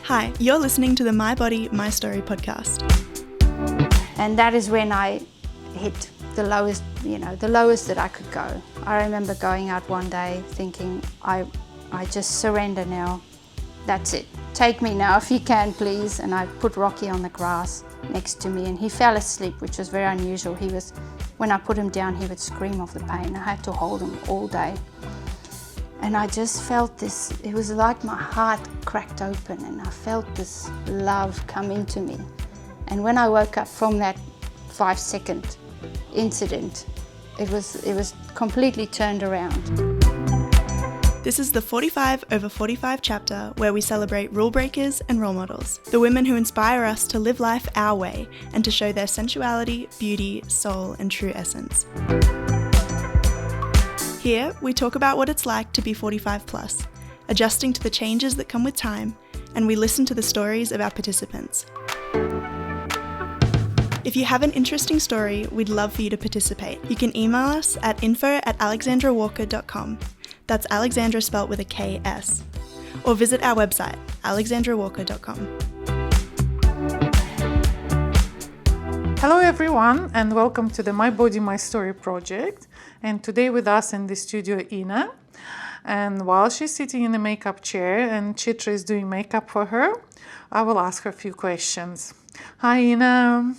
Hi, you're listening to the My Body, My Story podcast. And that is when I hit the lowest, the lowest that I could go. I remember going out one day thinking, I just surrender now. That's it. Take me now if you can, please. And I put Roki on the grass next to me and he fell asleep, which was very unusual. When I put him down, he would scream of the pain. I had to hold him all day. And I just felt this, it was like my heart cracked open and I felt this love come into me. And when I woke up from that 5-second incident, it was completely turned around. This is the 45/45 chapter where we celebrate rule breakers and role models, the women who inspire us to live life our way and to show their sensuality, beauty, soul, and true essence. Here, we talk about what it's like to be 45 plus, adjusting to the changes that come with time, and we listen to the stories of our participants. If you have an interesting story, we'd love for you to participate. You can email us at info@alexandrawalker.com. That's Alexandra spelt with a K-S. Or visit our website, alexandrawalker.com. Hello everyone and welcome to the My Body, My Story project. And today with us in the studio Ina. And while she's sitting in the makeup chair and Chitra is doing makeup for her, I will ask her a few questions. Hi Ina,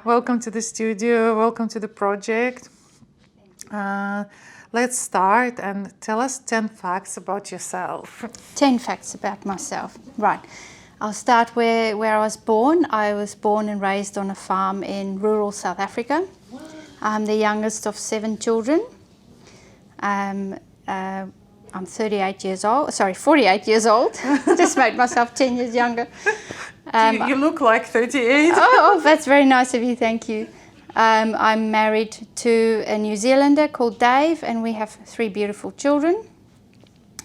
welcome to the studio, welcome to the project. Let's start and tell us 10 facts about yourself. 10 facts about myself, right. I'll start where I was born. I was born and raised on a farm in rural South Africa. I'm the youngest of 7 children. I'm 48 years old. Just made myself 10 years younger. You look like 38. Oh, that's very nice of you, thank you. I'm married to a New Zealander called Dave and we have 3 beautiful children.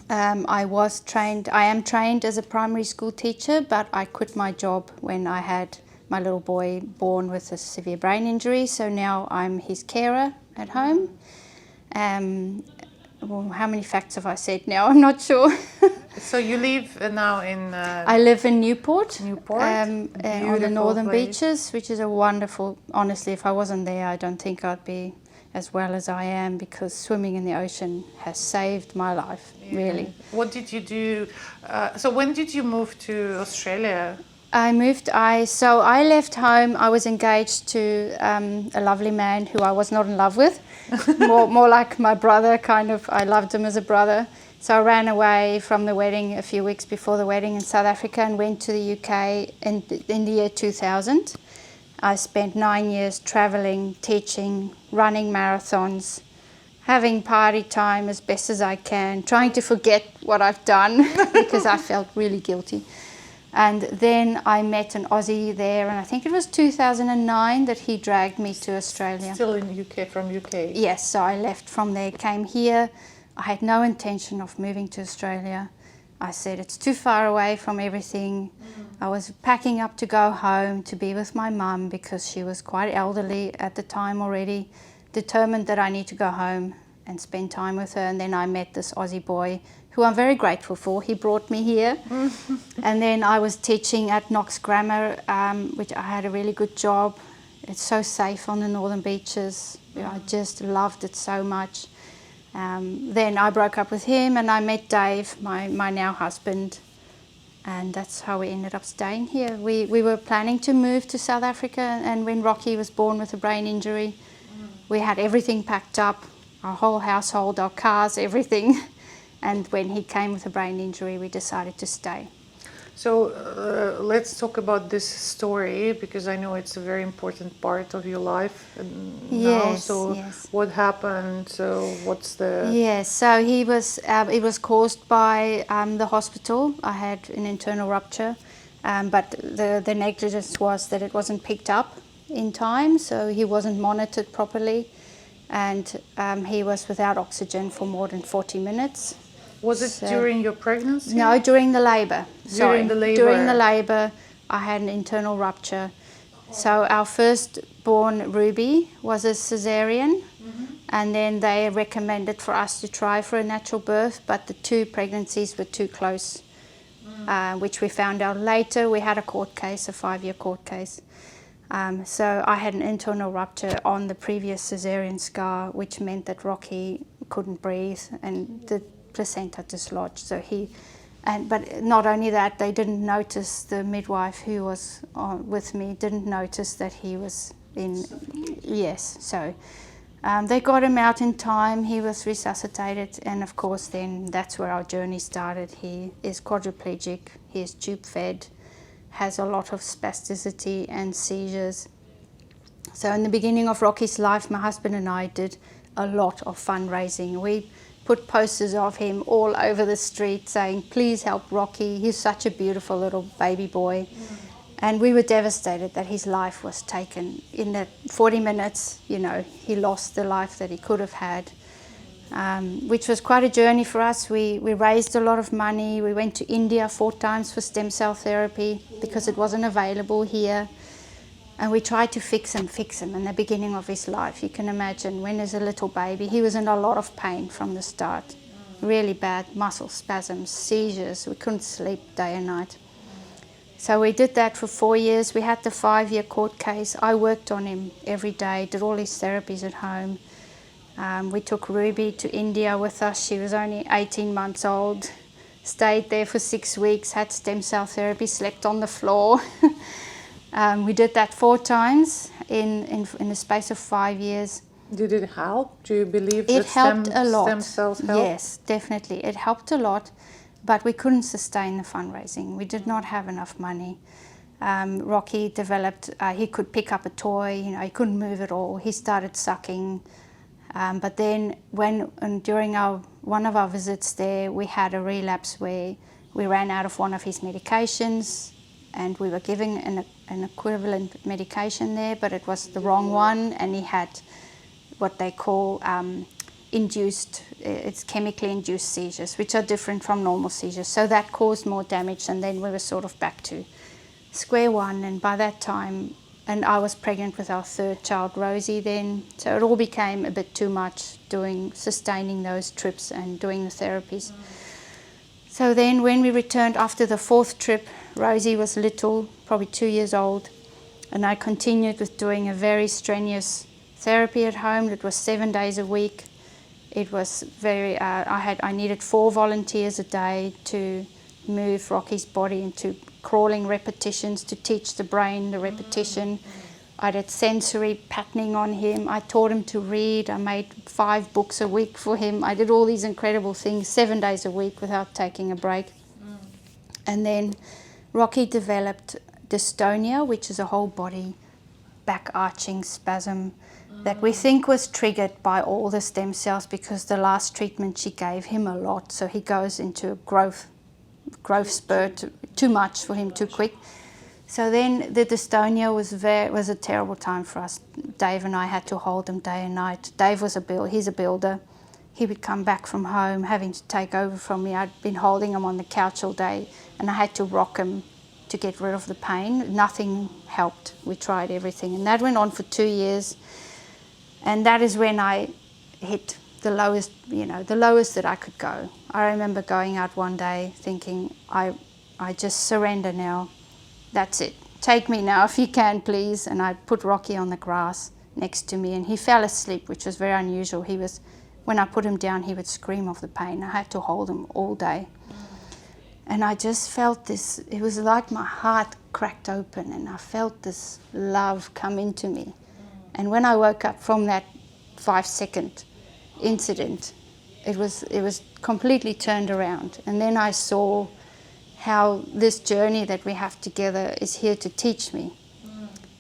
I am trained as a primary school teacher, but I quit my job when I had my little boy born with a severe brain injury. So now I'm his carer at home. How many facts have I said now? I'm not sure. So you live now in... I live in Newport. On the northern beaches, which is a wonderful... Honestly, if I wasn't there, I don't think I'd be as well as I am, because swimming in the ocean has saved my life, really. What did you do? So when did you move to Australia? I left home. I was engaged to a lovely man who I was not in love with, more like my brother, kind of. I loved him as a brother. So I ran away from the wedding a few weeks before the wedding in South Africa and went to the UK in the year 2000. I spent 9 years traveling, teaching, running marathons, having party time as best as I can, trying to forget what I've done because I felt really guilty. And then I met an Aussie there, and I think it was 2009 that he dragged me to Australia. Still in UK, from UK? Yes, so I left from there, came here. I had no intention of moving to Australia. I said it's too far away from everything. I was packing up to go home to be with my mum because she was quite elderly at the time already, determined that I need to go home and spend time with her. And then I met this Aussie boy who I'm very grateful for. He brought me here. And then I was teaching at Knox Grammar, which I had a really good job. It's so safe on the northern beaches. I just loved it so much. Then I broke up with him and I met Dave, my now husband, and that's how we ended up staying here. We were planning to move to South Africa, and when Roki was born with a brain injury, we had everything packed up, our whole household, our cars, everything. And when he came with a brain injury, we decided to stay. So let's talk about this story, because I know it's a very important part of your life now. So yes. What happened? So what's the... Yes, so it was caused by the hospital. I had an internal rupture, but the negligence was that it wasn't picked up in time, so he wasn't monitored properly, and he was without oxygen for more than 40 minutes. Was it during your pregnancy? No, during the labour. During the labour, I had an internal rupture. So our firstborn, Ruby, was a cesarean, and then they recommended for us to try for a natural birth, but the 2 pregnancies were too close which we found out later. We had a court case, a 5-year court case. So I had an internal rupture on the previous cesarean scar, which meant that Roki couldn't breathe and the placenta dislodged. So but not only that, they didn't notice, the midwife who was with me didn't notice that he was in, yes. So they got him out in time, he was resuscitated, and of course then that's where our journey started. He is quadriplegic, he is tube fed, has a lot of spasticity and seizures. So in the beginning of Rocky's life, my husband and I did a lot of fundraising. We put posters of him all over the street saying, please help Roki, he's such a beautiful little baby boy. And we were devastated that his life was taken. In the 40 minutes, you know, he lost the life that he could have had, which was quite a journey for us. We raised a lot of money. We went to India 4 times for stem cell therapy because it wasn't available here. And we tried to fix him in the beginning of his life. You can imagine, when there's a little baby, he was in a lot of pain from the start. Really bad muscle spasms, seizures. We couldn't sleep day and night. So we did that for 4 years. We had the 5-year court case. I worked on him every day, did all his therapies at home. We took Ruby to India with us. She was only 18 months old. Stayed there for 6 weeks, had stem cell therapy, slept on the floor. We did that 4 times in the space of 5 years. Did it help? Do you believe it that helped a lot? Stem cells help? Yes, definitely. It helped a lot, but we couldn't sustain the fundraising. We did not have enough money. Roki developed, he could pick up a toy, you know, he couldn't move at all. He started sucking. But then during one of our visits there, we had a relapse where we ran out of one of his medications, and we were giving an equivalent medication there, but it was the wrong one, and he had what they call it's chemically induced seizures, which are different from normal seizures. So that caused more damage, and then we were sort of back to square one. And by that time, and I was pregnant with our 3rd child, Rosie, then. So it all became a bit too much, sustaining those trips and doing the therapies. So then when we returned after the 4th trip, Rosie was little, probably 2 years old, and I continued with doing a very strenuous therapy at home. It was 7 days a week. It was very, I needed 4 volunteers a day to move Rocky's body into crawling repetitions, to teach the brain the repetition. I did sensory patterning on him. I taught him to read. I made 5 books a week for him. I did all these incredible things 7 days a week without taking a break. And then Roki developed dystonia, which is a whole body back-arching spasm that we think was triggered by all the stem cells, because the last treatment she gave him a lot. So he goes into a growth spurt, too much for him, too quick. So then the dystonia was a terrible time for us. Dave and I had to hold him day and night. Dave was he's a builder. He would come back from home having to take over from me. I'd been holding him on the couch all day, and I had to rock him to get rid of the pain. Nothing helped. We tried everything, and that went on for 2 years. And that is when I hit the lowest, the lowest that I could go. I remember going out one day thinking, I just surrender now. That's it. Take me now if you can, please. And I put Roki on the grass next to me, and he fell asleep, which was very unusual. When I put him down, he would scream of the pain. I had to hold him all day. And I just felt this, it was like my heart cracked open, and I felt this love come into me. And when I woke up from that 5-second incident, it was completely turned around. And then I saw how this journey that we have together is here to teach me.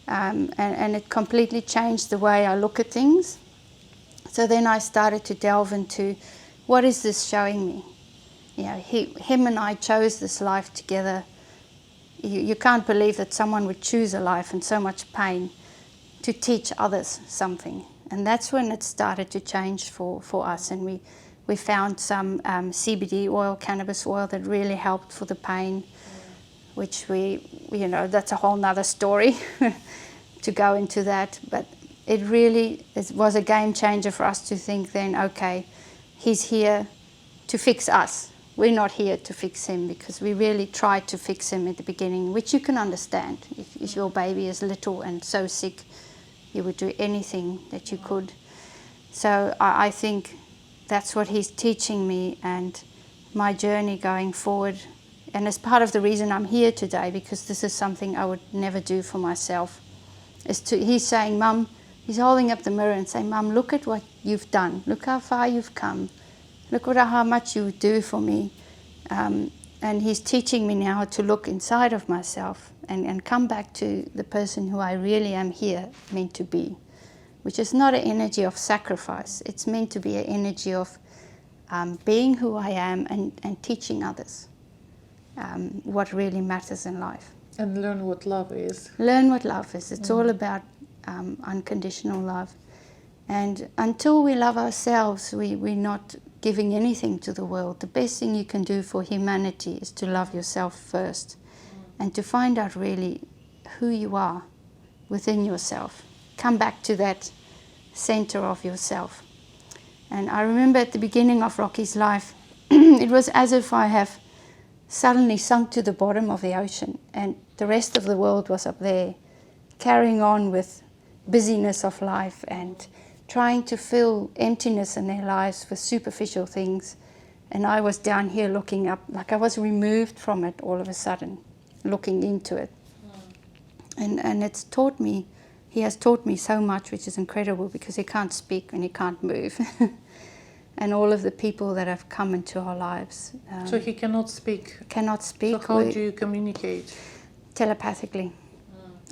And it completely changed the way I look at things. So then I started to delve into, what is this showing me? Him and I chose this life together. You can't believe that someone would choose a life in so much pain to teach others something. And that's when it started to change for us. And we found some CBD oil, cannabis oil, that really helped for the pain, which that's a whole nother story to go into that. But it was a game changer for us to think then, okay, he's here to fix us. we're not here to fix him, because we really tried to fix him at the beginning, which you can understand. If your baby is little and so sick, you would do anything that you could. So I think that's what he's teaching me, and my journey going forward. And it's part of the reason I'm here today, because this is something I would never do for myself. He's saying, Mum, he's holding up the mirror and saying, Mum, look at what you've done. Look how far you've come. Look at how much you do for me. And he's teaching me now to look inside of myself and come back to the person who I really am here meant to be, which is not an energy of sacrifice. It's meant to be an energy of being who I am and teaching others what really matters in life. And learn what love is. Learn what love is. It's all about unconditional love. And until we love ourselves, we're not giving anything to the world. The best thing you can do for humanity is to love yourself first and to find out really who you are within yourself. Come back to that center of yourself. And I remember at the beginning of Roki's life, it was as if I have suddenly sunk to the bottom of the ocean, and the rest of the world was up there, carrying on with busyness of life and trying to fill emptiness in their lives with superficial things. And I was down here looking up, like I was removed from it all of a sudden, looking into it. And it's taught me, he has taught me so much, which is incredible, because he can't speak and he can't move. And all of the people that have come into our lives. So he cannot speak? Cannot speak. So how do you communicate? Telepathically.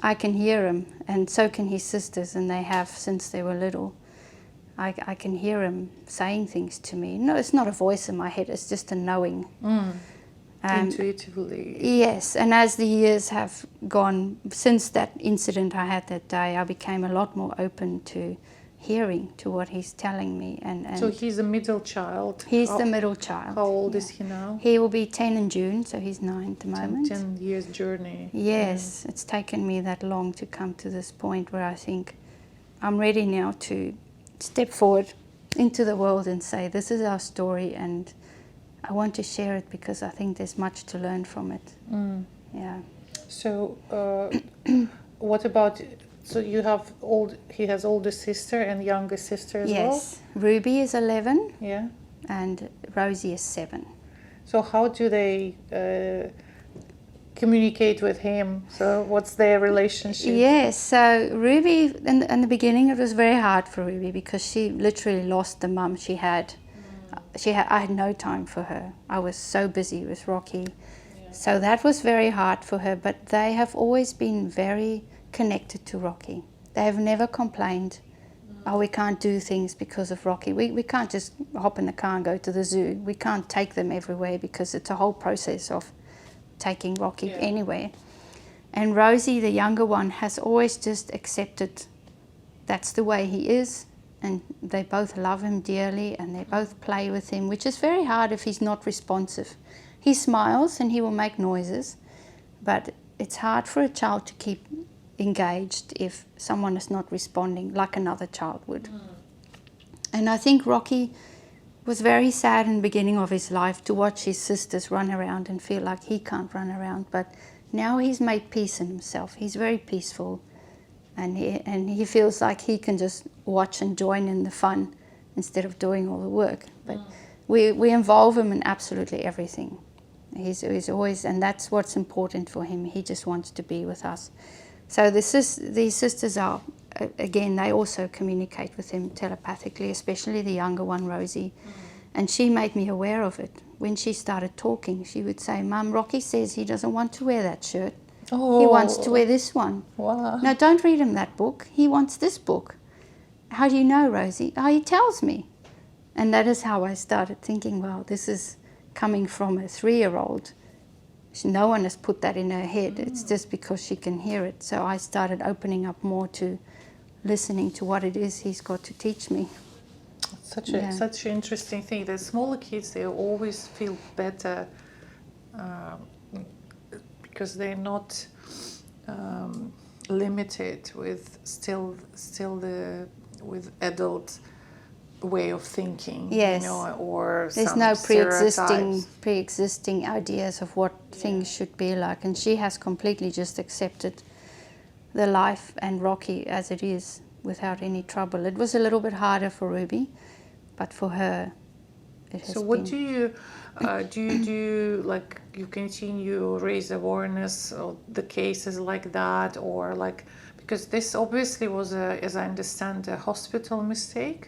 I can hear him, and so can his sisters, and they have since they were little. I can hear him saying things to me. No, it's not a voice in my head, it's just a knowing. Intuitively. Yes, and as the years have gone, since that incident I had that day, I became a lot more open to hearing to what he's telling me. And so he's a middle child? He's the middle child. How old is he now? He will be 10 in June, so he's 9 at the moment. 10 years journey. Yes, it's taken me that long to come to this point where I think I'm ready now to step forward into the world and say, this is our story, and I want to share it because I think there's much to learn from it. Yeah. So what about, so you have he has older sister and younger sister as well? Yes, Ruby is 11. Yeah. And Rosie is 7. So how do they communicate with him? So what's their relationship? Yes, so Ruby, in the beginning it was very hard for Ruby because she literally lost the mum she had. I had no time for her. I was so busy with Roki. Yeah. So that was very hard for her, but they have always been very connected to Roki. They have never complained, oh, we can't do things because of Roki. We can't just hop in the car and go to the zoo. We can't take them everywhere because it's a whole process of taking Roki anywhere. And Rosie, the younger one, has always just accepted that's the way he is, and they both love him dearly and they both play with him, which is very hard if he's not responsive. He smiles and he will make noises, but it's hard for a child to keep engaged if someone is not responding like another child would. And I think Roki was very sad in the beginning of his life to watch his sisters run around and feel like he can't run around, but now he's made peace in himself. He's very peaceful, and he feels like he can just watch and join in the fun instead of doing all the work. But we involve him in absolutely everything. He's always, and that's what's important for him. He just wants to be with us. So these sisters are, again, they also communicate with him telepathically, especially the younger one, Rosie. And she made me aware of it. When she started talking, she would say, Mum, Roki says he doesn't want to wear that shirt. Oh. He wants to wear this one. Wow. No, don't read him that book. He wants this book. How do you know, Rosie? Oh, he tells me. And that is how I started thinking, wow, this is coming from a 3-year-old. No one has put that in her head. It's just because she can hear it. So I started opening up more to listening to what it is he's got to teach me. Such an interesting thing. The smaller kids, they always feel better because they're not limited with with adult way of thinking, Yes. you know, or There's some no stereotypes. pre-existing ideas of what things should be like, and she has completely just accepted the life and Roki as it is without any trouble. It was a little bit harder for Ruby, but for her it has So what been. do you do, like you continue raise awareness of the cases like that, or like, because this obviously was as I understand, a hospital mistake.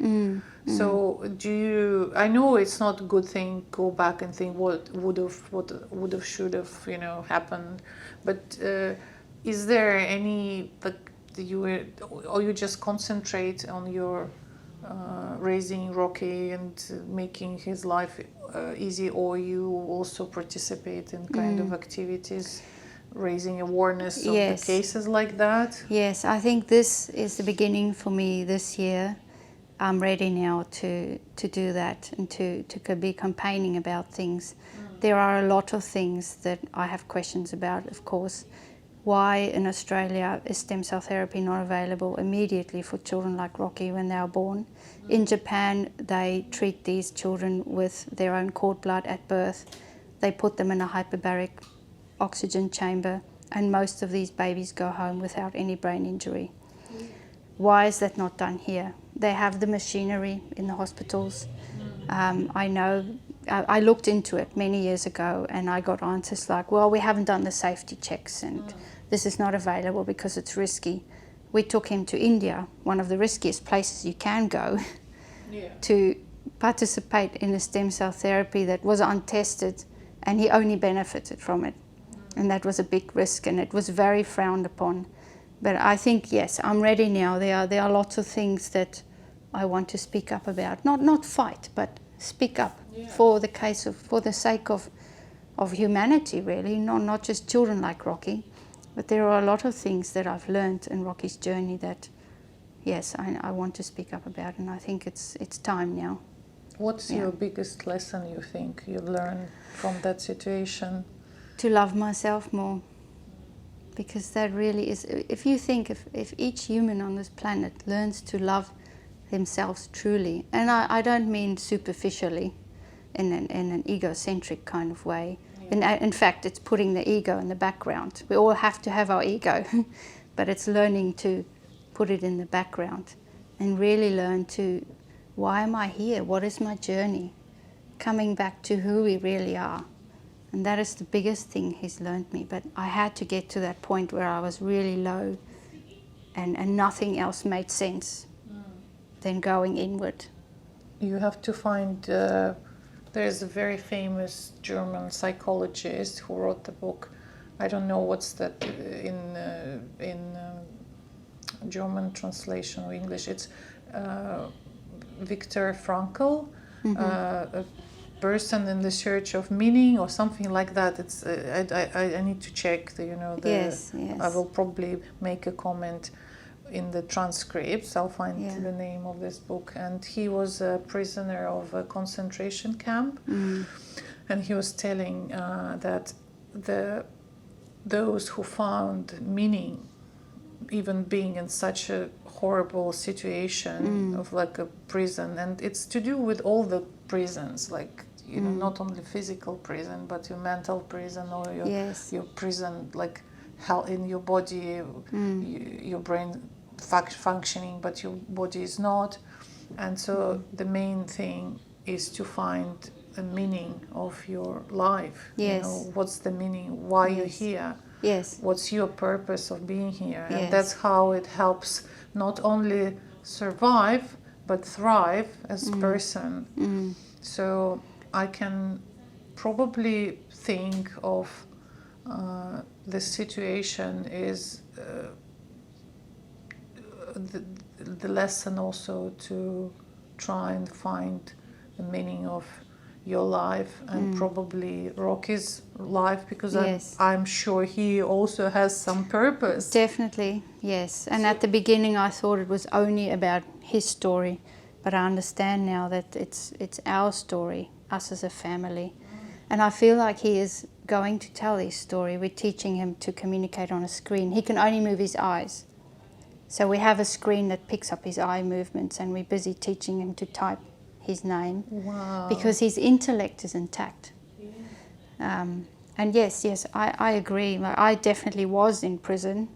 So do you, I know it's not a good thing, go back and think what would have, should have, you know, happened, but is there any, like, or you just concentrate on your raising Roki and making his life easy, or you also participate in kind of activities raising awareness of the cases like that? Yes, I think this is the beginning for me this year. I'm ready now to do that and to be campaigning about things. There are a lot of things that I have questions about, of course. Why in Australia is stem cell therapy not available immediately for children like Roki when they are born? In Japan, they treat these children with their own cord blood at birth. They put them in a hyperbaric oxygen chamber, and most of these babies go home without any brain injury. Why is that not done here? They have the machinery in the hospitals. I know, I looked into it many years ago and I got answers like, well, we haven't done the safety checks and this is not available because it's risky. We took him to India, one of the riskiest places you can go, to participate in a stem cell therapy that was untested, and he only benefited from it. And that was a big risk, and it was very frowned upon. But I think, yes, I'm ready now. There are lots of things that I want to speak up about. Not fight, but speak up for the sake of humanity, really. Not just children like Roki, but there are a lot of things that I've learned in Roki's journey that, yes, I want to speak up about, and I think it's time now. What's your biggest lesson you think you learned from that situation? To love myself more, because that really is, if you think if each human on this planet learns to love themselves truly, and I don't mean superficially in an egocentric kind of way. In fact, it's putting the ego in the background. We all have to have our ego, but it's learning to put it in the background and really learn to, why am I here? What is my journey? Coming back to who we really are. And that is the biggest thing he's learned me. But I had to get to that point where I was really low and nothing else made sense than going inward. You have to find, there's a very famous German psychologist who wrote the book, I don't know what's that in German translation or English, it's Viktor Frankl, a person in the search of meaning or something like that. It's I need to check Yes. I will probably make a comment in the transcripts. I'll find the name of this book. And he was a prisoner of a concentration camp, and he was telling that those who found meaning, even being in such a horrible situation of like a prison, and it's to do with all the prisons, like not only physical prison, but your mental prison or your prison, like hell in your body, your brain functioning, but your body is not. And so the main thing is to find a meaning of your life. What's the meaning? Why you're here? What's your purpose of being here? And that's how it helps not only survive but thrive as a person. So I can probably think of the situation is the lesson also to try and find the meaning of your life, and probably Roki's life, because I'm sure he also has some purpose. Definitely, yes. And at the beginning I thought it was only about his story, but I understand now that it's our story, us as a family. And I feel like he is going to tell his story. We're teaching him to communicate on a screen. He can only move his eyes. So we have a screen that picks up his eye movements, and we're busy teaching him to type his name. Wow. Because his intellect is intact. And yes, I agree. I definitely was in prison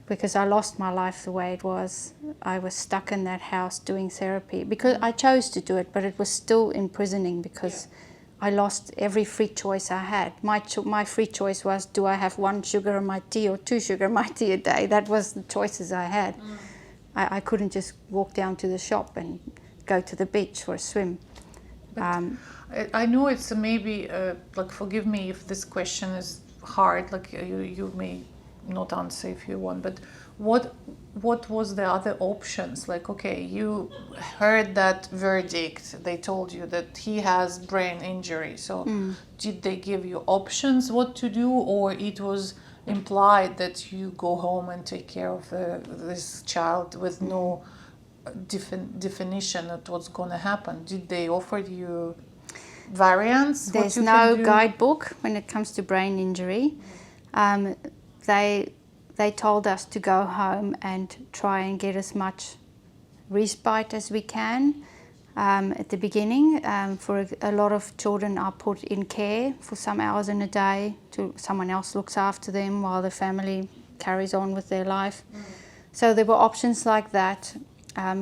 because I lost my life the way it was. I was stuck in that house doing therapy because I chose to do it, but it was still imprisoning because I lost every free choice I had. My free choice was, do I have 1 sugar in my tea or 2 sugar in my tea a day? That was the choices I had. I couldn't just walk down to the shop and go to the beach for a swim. I know it's maybe, like, forgive me if this question is hard, like you may not answer if you want, but what was the other options? Like, okay, you heard that verdict, they told you that he has brain injury, so did they give you options what to do, or it was implied that you go home and take care of this child with no definition of what's going to happen? Did they offer you variants? There's no guidebook when it comes to brain injury. They told us to go home and try and get as much respite as we can. At the beginning, for a lot of children are put in care for some hours in a day, to someone else looks after them while the family carries on with their life. So there were options like that.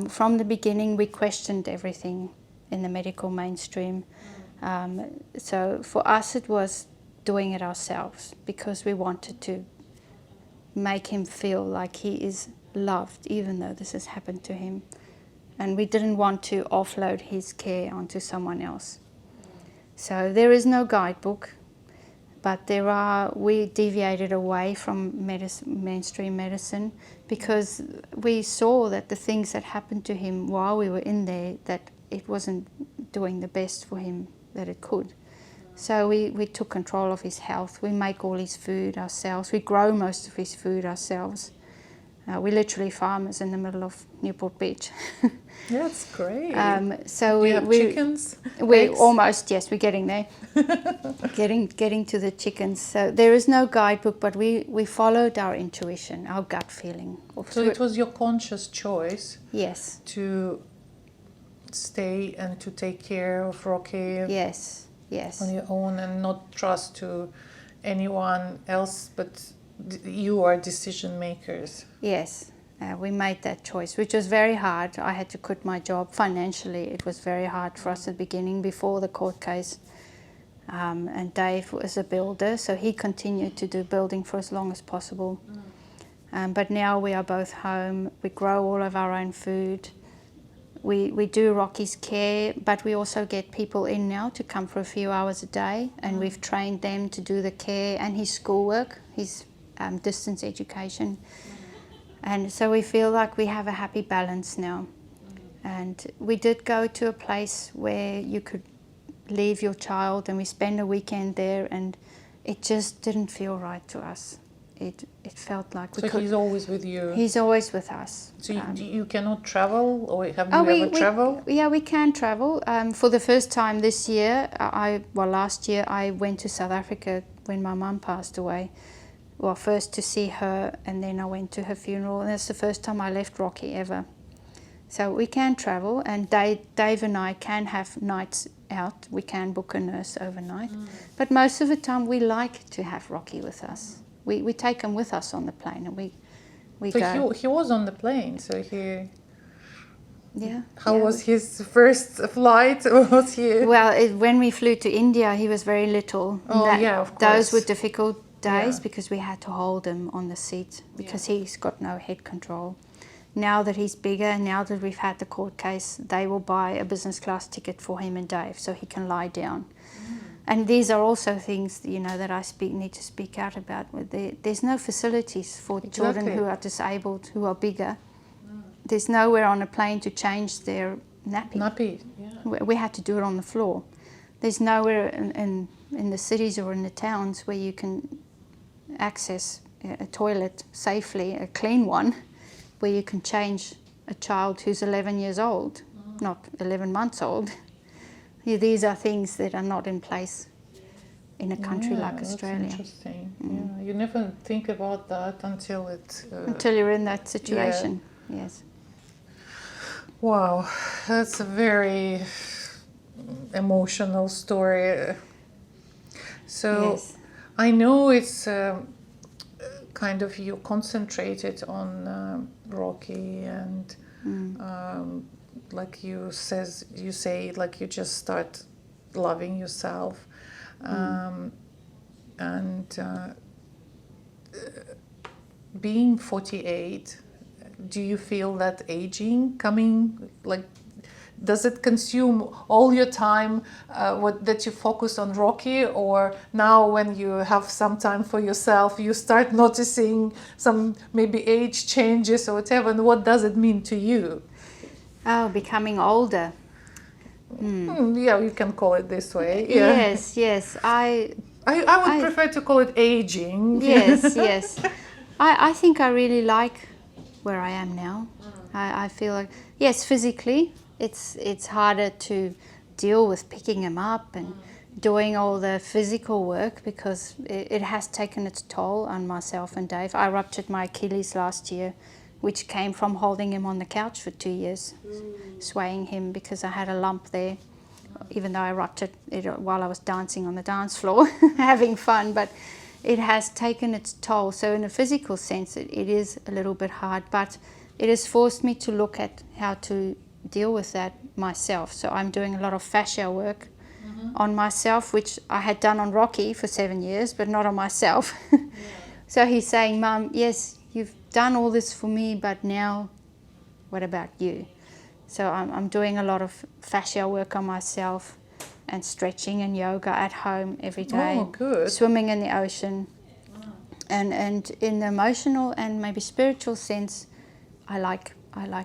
From the beginning, we questioned everything in the medical mainstream. So for us, it was doing it ourselves because we wanted to make him feel like he is loved, even though this has happened to him. And we didn't want to offload his care onto someone else. So there is no guidebook, but we deviated away from mainstream medicine because we saw that the things that happened to him while we were in there, that it wasn't doing the best for him that it could. So we took control of his health. We make all his food ourselves. We grow most of his food ourselves. We're literally farmers in the middle of Newport Beach. That's great. So we have chickens? We almost, yes, we're getting there. getting to the chickens. So there is no guidebook, but we followed our intuition, our gut feeling. So it was your conscious choice. Yes. To stay and to take care of Roki. Yes. On your own and not trust to anyone else, but you are decision makers. Yes, we made that choice, which was very hard. I had to quit my job financially. It was very hard for us at the beginning before the court case. And Dave was a builder, so he continued to do building for as long as possible. But now we are both home. We grow all of our own food. We do Rocky's care, but we also get people in now to come for a few hours a day, and we've trained them to do the care and his schoolwork, his distance education. And so we feel like we have a happy balance now. And we did go to a place where you could leave your child, and we spend a weekend there, and it just didn't feel right to us. It felt like we could... So he's always with you? He's always with us. So you cannot travel, or have you ever traveled? Yeah, we can travel. For the first time this year, last year, I went to South Africa when my mum passed away. Well, first to see her, and then I went to her funeral, and that's the first time I left Roki ever. So we can travel, and Dave and I can have nights out. We can book a nurse overnight. But most of the time, we like to have Roki with us. We take him with us on the plane, and we go. So he was on the plane, so he... Yeah. How was his first flight? Was he... Well, when we flew to India, he was very little. Of course. Those were difficult days because we had to hold him on the seat because he's got no head control. Now that he's bigger, now that we've had the court case, they will buy a business class ticket for him and Dave so he can lie down. And these are also things, that I need to speak out about. There's no facilities for children who are disabled, who are bigger. There's nowhere on a plane to change their nappy. We had to do it on the floor. There's nowhere in the cities or in the towns where you can access a toilet safely, a clean one, where you can change a child who's 11 years old, not 11 months old. These are things that are not in place in a country like Australia. That's interesting. Yeah, you never think about that until until you're in that situation. Yes. Wow, that's a very emotional story. So Yes. I know it's kind of you concentrated on Roki and like you say like you just start loving yourself and being 48, do you feel that aging coming, like, does it consume all your time that you focus on Roki, or now when you have some time for yourself you start noticing some maybe age changes or whatever, and what does it mean to you? Oh, becoming older. Yeah, you can call it this way. Yeah. Yes, yes. I would prefer to call it aging. Yes, yes. I think I really like where I am now. I feel like, yes, physically it's harder to deal with picking him up and doing all the physical work because it has taken its toll on myself and Dave. I ruptured my Achilles last year, which came from holding him on the couch for 2 years, swaying him because I had a lump there, even though I ruptured it while I was dancing on the dance floor, having fun, but it has taken its toll. So in a physical sense, it is a little bit hard, but it has forced me to look at how to deal with that myself. So I'm doing a lot of fascia work on myself, which I had done on Roki for 7 years, but not on myself. So he's saying, Mum, yes, you've done all this for me, but now what about you? So I'm doing a lot of fascia work on myself and stretching and yoga at home every day. Oh, good. Swimming in the ocean. And in the emotional and maybe spiritual sense, I like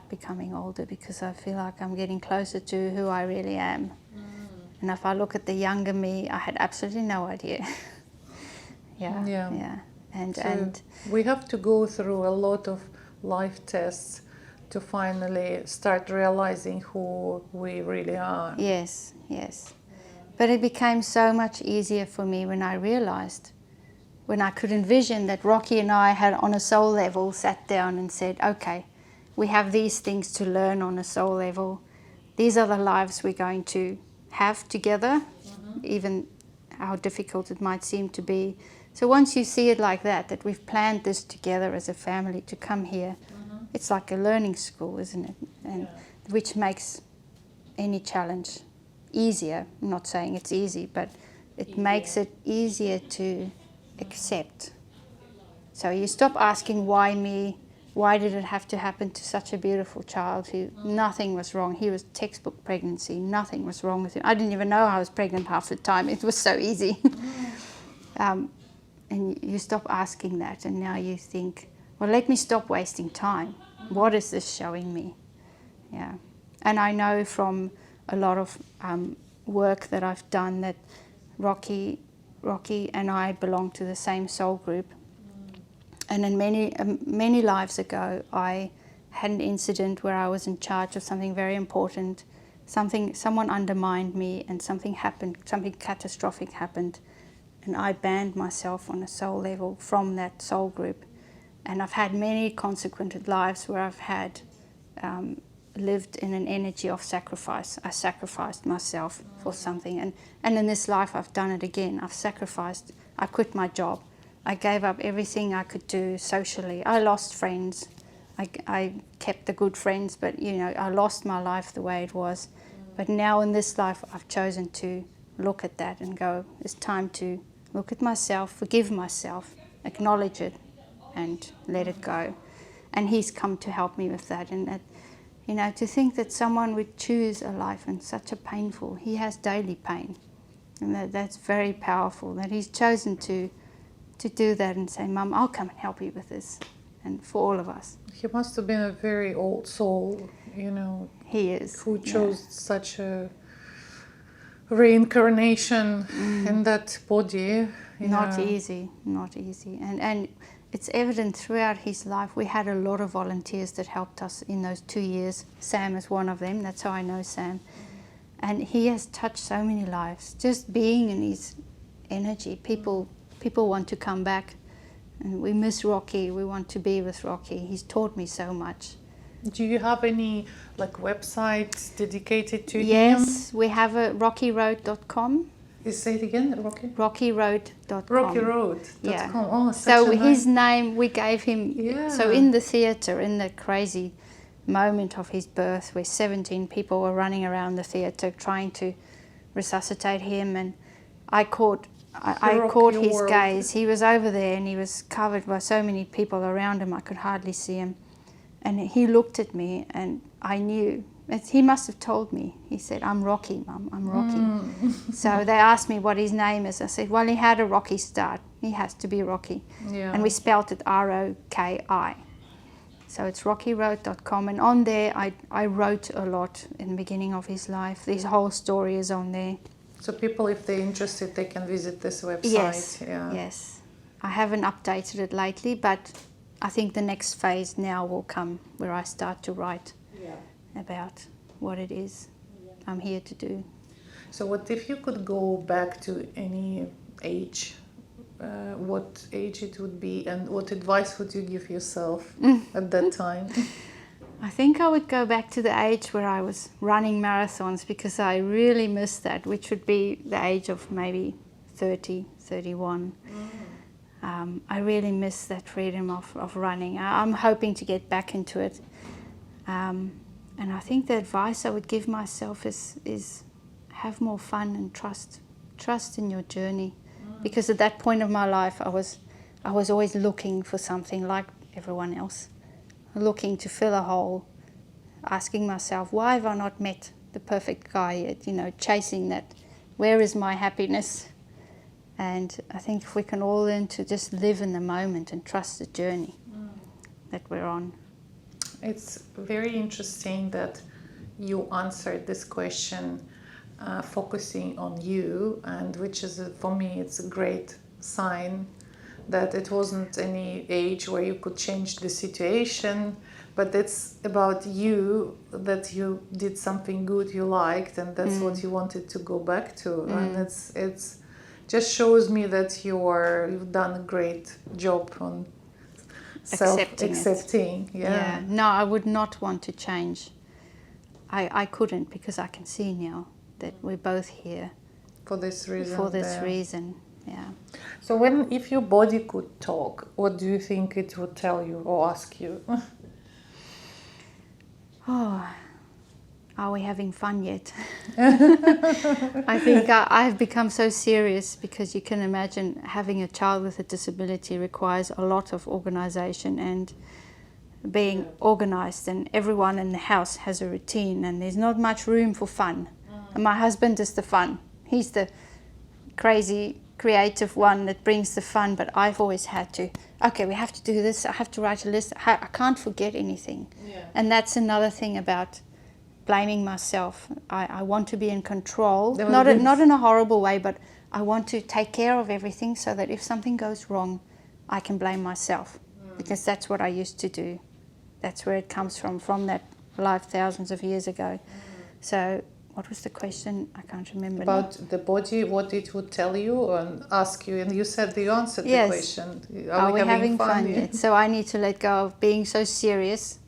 becoming older because I feel like I'm getting closer to who I really am. And if I look at the younger me, I had absolutely no idea. Yeah. And we have to go through a lot of life tests to finally start realizing who we really are. yes. But it became so much easier for me when I realized, when I could envision that Roki and I had on a soul level sat down and said, okay, we have these things to learn on a soul level. These are the lives we're going to have together, even how difficult it might seem to be. So once you see it like that we've planned this together as a family to come here, it's like a learning school, isn't it? And which makes any challenge easier. I'm not saying it's easy, but it makes it easier to accept. So you stop asking, why me? Why did it have to happen to such a beautiful child who nothing was wrong? He was textbook pregnancy, nothing was wrong with him. I didn't even know I was pregnant half the time. It was so easy. And you stop asking that, and now you think, well, let me stop wasting time. What is this showing me? Yeah. And I know from a lot of work that I've done that Roki and I belong to the same soul group. And in many lives ago, I had an incident where I was in charge of something very important. Someone undermined me, and something happened. Something catastrophic happened, and I banned myself on a soul level from that soul group. And I've had many consequent lives where I've had lived in an energy of sacrifice. I sacrificed myself for something, and in this life I've done it again. I've sacrificed. I quit my job. I gave up everything I could do socially. I lost friends. I kept the good friends, but I lost my life the way it was. But now in this life I've chosen to look at that and go, it's time to look at myself, forgive myself, acknowledge it, and let it go. And he's come to help me with that. And that, to think that someone would choose a life in such a painful, he has daily pain. And that's very powerful, that he's chosen to do that and say, Mum, I'll come and help you with this. And for all of us. He must have been a very old soul, He is. who chose such a reincarnation in that body. Not easy. And it's evident throughout his life. We had a lot of volunteers that helped us in those 2 years. Sam is one of them. That's how I know Sam. And he has touched so many lives. Just being in his energy. People want to come back. And we miss Roki. We want to be with Roki. He's taught me so much. Do you have any like websites dedicated to him? Yes, we have a RokiRoad.com. Say it again, Roki? RokiRoad.com. RokiRoad.com. Yeah. Oh, So such a his nice... name we gave him. Yeah. So in the theatre, in the crazy moment of his birth, where 17 people were running around the theatre trying to resuscitate him, and I caught his world. gaze. He was over there and he was covered by so many people around him, I could hardly see him. And he looked at me and I knew. He must have told me. He said, "I'm Roki, Mum, I'm Roki." So they asked me what his name is. I said, well, he had a rocky start. He has to be Roki. Yeah. And we spelt it R-O-K-I. So it's RokiRoad.com. And on there, I wrote a lot in the beginning of his life. His whole story is on there. So people, if they're interested, they can visit this website. Yes, Yeah. yes. I haven't updated it lately, but I think the next phase now will come where I start to write about what it is I'm here to do. So what if you could go back to any age, what age it would be, and what advice would you give yourself at that time? I think I would go back to the age where I was running marathons, because I really miss that, which would be the age of maybe 30, 31. I really miss that freedom of running. I'm hoping to get back into it. And I think the advice I would give myself is have more fun and trust in your journey. Because at that point of my life, I was always looking for something like everyone else, looking to fill a hole, asking myself, why have I not met the perfect guy yet? You know, chasing that, where is my happiness? And I think if we can all learn to just live in the moment and trust the journey that we're on. It's very interesting that you answered this question focusing on you, and which is, for me, it's a great sign that it wasn't any age where you could change the situation, but it's about you, that you did something good you liked, and that's what you wanted to go back to. And it's just shows me that you've done a great job on accepting. Yeah. No, I would not want to change. I couldn't, because I can see now that we're both here for this reason. reason, yeah. So if your body could talk, what do you think it would tell you or ask you? Oh, are we having fun yet? I think I've become so serious, because you can imagine having a child with a disability requires a lot of organisation and being organised, and everyone in the house has a routine, and there's not much room for fun. And my husband is the fun. He's the crazy creative one that brings the fun, but I've always had to, okay, we have to do this, I have to write a list, I can't forget anything. And that's another thing about blaming myself. I want to be in control, not in a horrible way, but I want to take care of everything so that if something goes wrong, I can blame myself, because that's what I used to do. That's where it comes from that life thousands of years ago. So what was the question? I can't remember. About the body, what it would tell you and ask you, and you said you answered the question. Are we having fun yet? So I need to let go of being so serious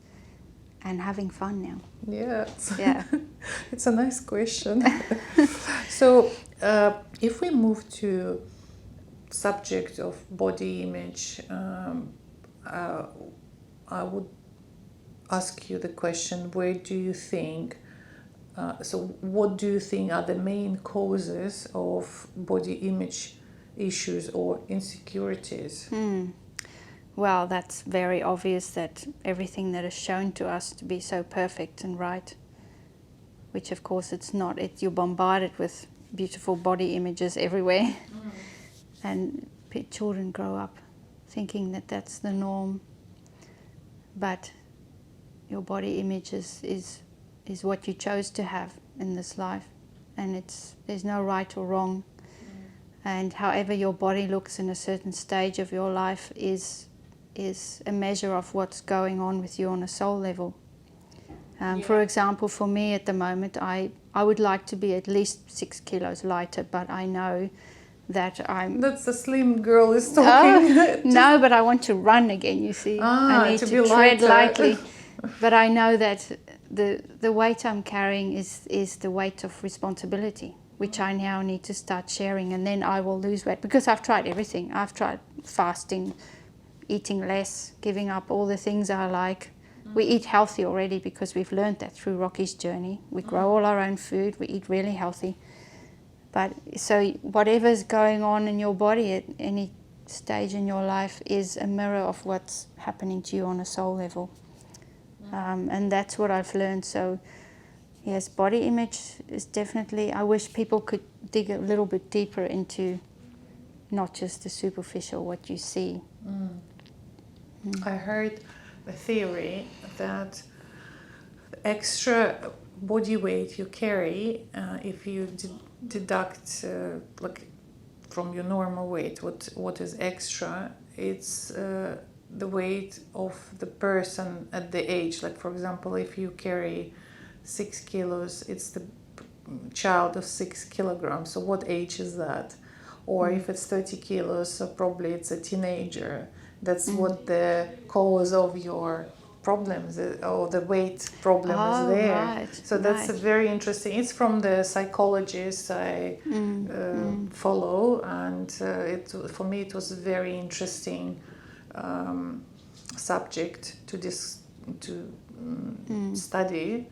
and having fun now. Yeah. Yeah. It's a nice question. So if we move to subject of body image, I would ask you the question, where do you think, what do you think are the main causes of body image issues or insecurities? Well, that's very obvious, that everything that is shown to us to be so perfect and right, which of course it's not. You're bombarded with beautiful body images everywhere. And children grow up thinking that that's the norm. But your body image is what you chose to have in this life, and there's no right or wrong. And however your body looks in a certain stage of your life is a measure of what's going on with you on a soul level. For example, for me at the moment, I would like to be at least 6 kilos lighter, but I know that I'm... That's a slim girl is talking. No, but I want to run again, you see. I need to tread lightly. But I know that the weight I'm carrying is the weight of responsibility, which I now need to start sharing, and then I will lose weight, because I've tried everything. I've tried fasting, eating less, giving up all the things I like. We eat healthy already because we've learned that through Roki's journey. We grow all our own food, we eat really healthy. But so whatever's going on in your body at any stage in your life is a mirror of what's happening to you on a soul level. And that's what I've learned. So yes, body image is definitely, I wish people could dig a little bit deeper into not just the superficial, what you see. I heard the theory that the extra body weight you carry, if you deduct like from your normal weight, what is extra, it's the weight of the person at the age. Like for example, if you carry 6 kilos, it's the child of 6 kilograms. So what age is that? Or if it's 30 kilos, so probably it's a teenager. That's what the cause of your problems or the weight problem is there. Right, so that's a very interesting. It's from the psychologists I follow, and for me it was a very interesting subject to study.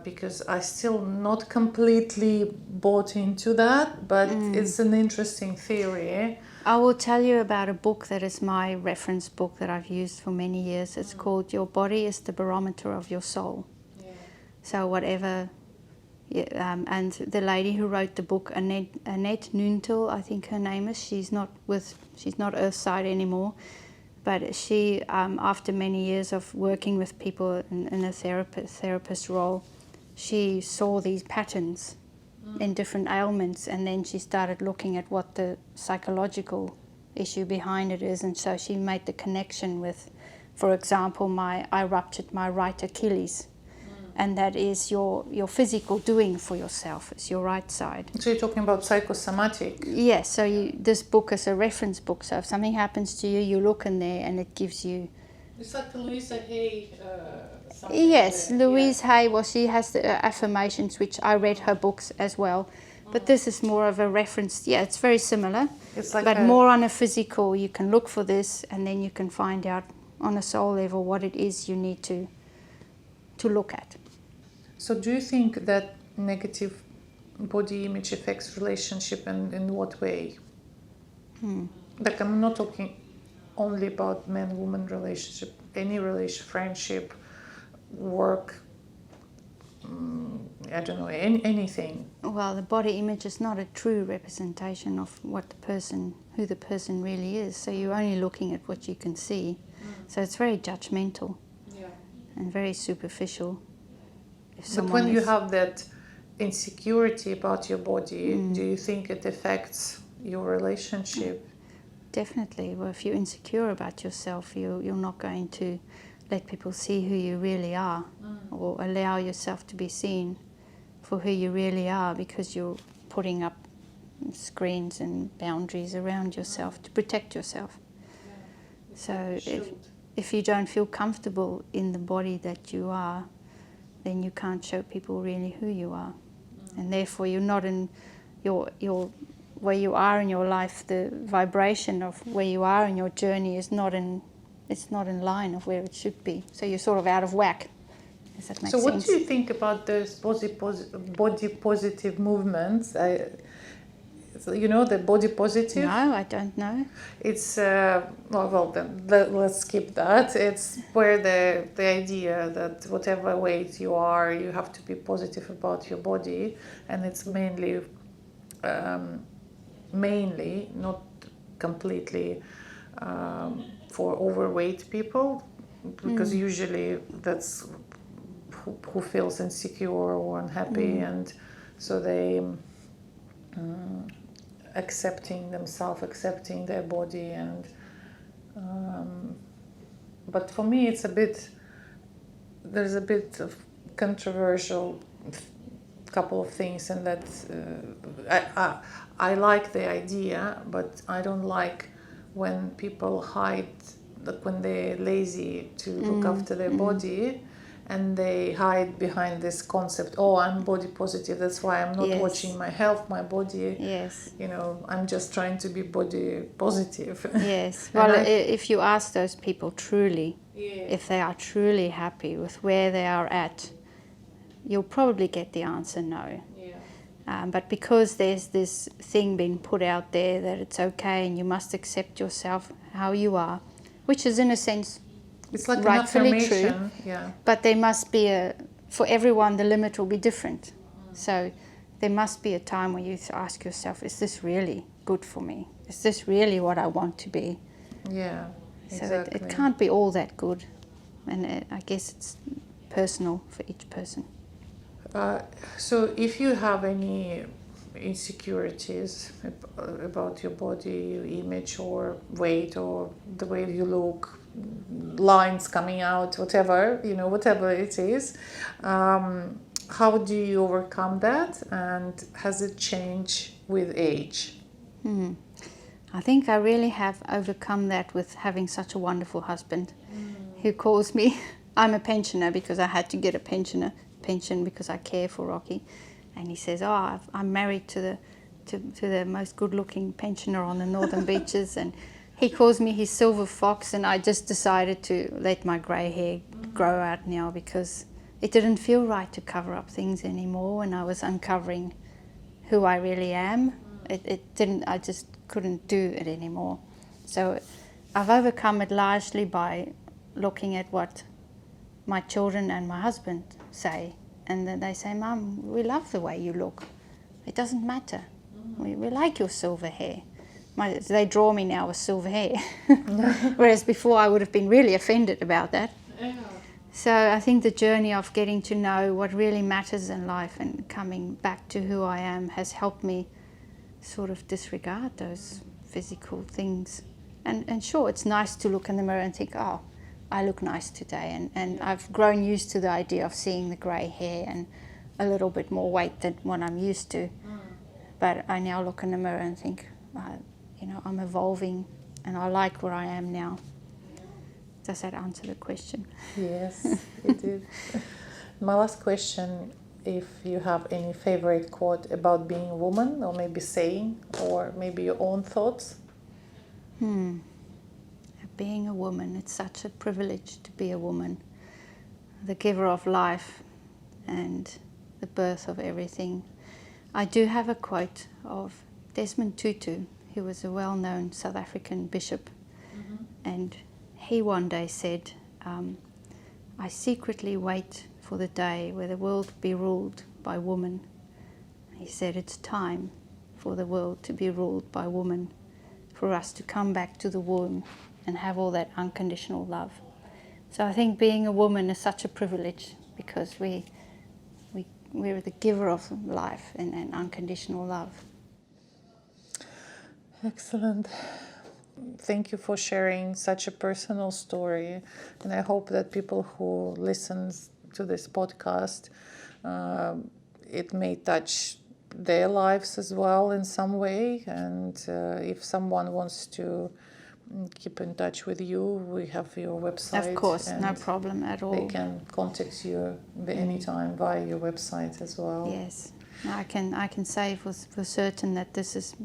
Because I still not completely bought into that, but it's an interesting theory. I will tell you about a book that is my reference book that I've used for many years. It's called Your Body is the Barometer of Your Soul. Yeah. So whatever, and the lady who wrote the book, Annette Nuntel, I think her name is, she's not Earthside anymore, but she, after many years of working with people in a therapist role, she saw these patterns in different ailments, and then she started looking at what the psychological issue behind it is, and so she made the connection with, for example, I ruptured my right Achilles, and that is your physical doing for yourself. It's your right side. So you're talking about psychosomatic? Yes, so this book is a reference book, so if something happens to you, you look in there and it gives you... It's like the Louisa Hay... Yes, Louise Hay, well, she has the affirmations, which I read her books as well. But this is more of a reference. Yeah, it's very similar. It's like but more on a physical, you can look for this, and then you can find out on a soul level what it is you need to look at. So do you think that negative body image affects relationship, and in what way? Like, I'm not talking only about man-woman relationship, any relationship, friendship, work, I don't know, anything. Well, the body image is not a true representation of who the person really is. So you're only looking at what you can see. So it's very judgmental and very superficial. But when you have that insecurity about your body, do you think it affects your relationship? Definitely. Well, if you're insecure about yourself, you're not going to let people see who you really are, or allow yourself to be seen for who you really are, because you're putting up screens and boundaries around yourself to protect yourself. So if you don't feel comfortable in the body that you are, then you can't show people really who you are. And therefore you're not in your where you are in your life, the vibration of where you are in your journey is not in line of where it should be. So you're sort of out of whack. Does that make sense? So what do you think about those body positive movements? The body positive? No, I don't know. It's, let's skip that. It's where the idea that whatever weight you are, you have to be positive about your body. And it's mainly, not completely for overweight people, because usually that's who feels insecure or unhappy, and so they accepting themselves, accepting their body, and but for me it's there's a bit of controversial couple of things, and that I like the idea, but I don't like when people hide when they're lazy to look after their body, and they hide behind this concept, oh, I'm body positive, that's why I'm not watching my health, my body. Yes. You know, I'm just trying to be body positive. Yes. Well, if you ask those people truly, if they are truly happy with where they are at, you'll probably get the answer no. But because there's this thing being put out there that it's okay and you must accept yourself how you are, which is in a sense it's like rightfully an affirmation. true. Yeah. But there must be for everyone the limit will be different. So there must be a time where you ask yourself, is this really good for me? Is this really what I want to be? Yeah, So exactly. it can't be all that good. And I guess it's personal for each person. So if you have any insecurities about your body, your image or weight or the way you look, lines coming out, whatever, you know, whatever it is, how do you overcome that, and has it changed with age? I think I really have overcome that with having such a wonderful husband who calls me, I'm a pensioner because I had to get a pension because I care for Roki, and he says, oh, I'm married to the most good-looking pensioner on the northern beaches, and he calls me his silver fox, and I just decided to let my grey hair grow out now because it didn't feel right to cover up things anymore when I was uncovering who I really am. I just couldn't do it anymore. So I've overcome it largely by looking at what my children and my husband say, and then they say, Mum, we love the way you look. It doesn't matter. We like your silver hair. They draw me now with silver hair, whereas before I would have been really offended about that. So I think the journey of getting to know what really matters in life and coming back to who I am has helped me sort of disregard those physical things. And sure, it's nice to look in the mirror and think, oh, I look nice today. And I've grown used to the idea of seeing the grey hair and a little bit more weight than what I'm used to. But I now look in the mirror and think, you know, I'm evolving and I like where I am now. Does that answer the question? Yes, it did. My last question, if you have any favorite quote about being a woman, or maybe saying, or maybe your own thoughts? Being a woman, it's such a privilege to be a woman. The giver of life and the birth of everything. I do have a quote of Desmond Tutu, who was a well-known South African bishop, and he one day said, I secretly wait for the day where the world be ruled by woman. He said, it's time for the world to be ruled by woman, for us to come back to the womb and have all that unconditional love. So I think being a woman is such a privilege because we're the giver of life and unconditional love. Excellent. Thank you for sharing such a personal story, and I hope that people who listen to this podcast, it may touch their lives as well in some way. And if someone wants to keep in touch with you, we have your website. Of course, no problem at all. They can contact you anytime via your website as well. Yes, I can say for certain that this is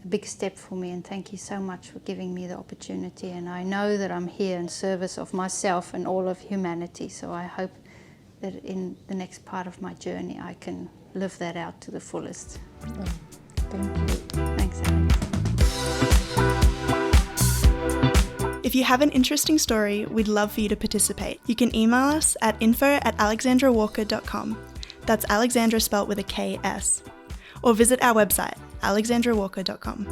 a big step for me, and thank you so much for giving me the opportunity. And I know that I'm here in service of myself and all of humanity, so I hope that in the next part of my journey I can live that out to the fullest. Thank you. Thanks, Alex. If you have an interesting story, we'd love for you to participate. You can email us at info@alexandrawalker.com. That's Alexandra spelt with a KS. Or visit our website, alexandrawalker.com.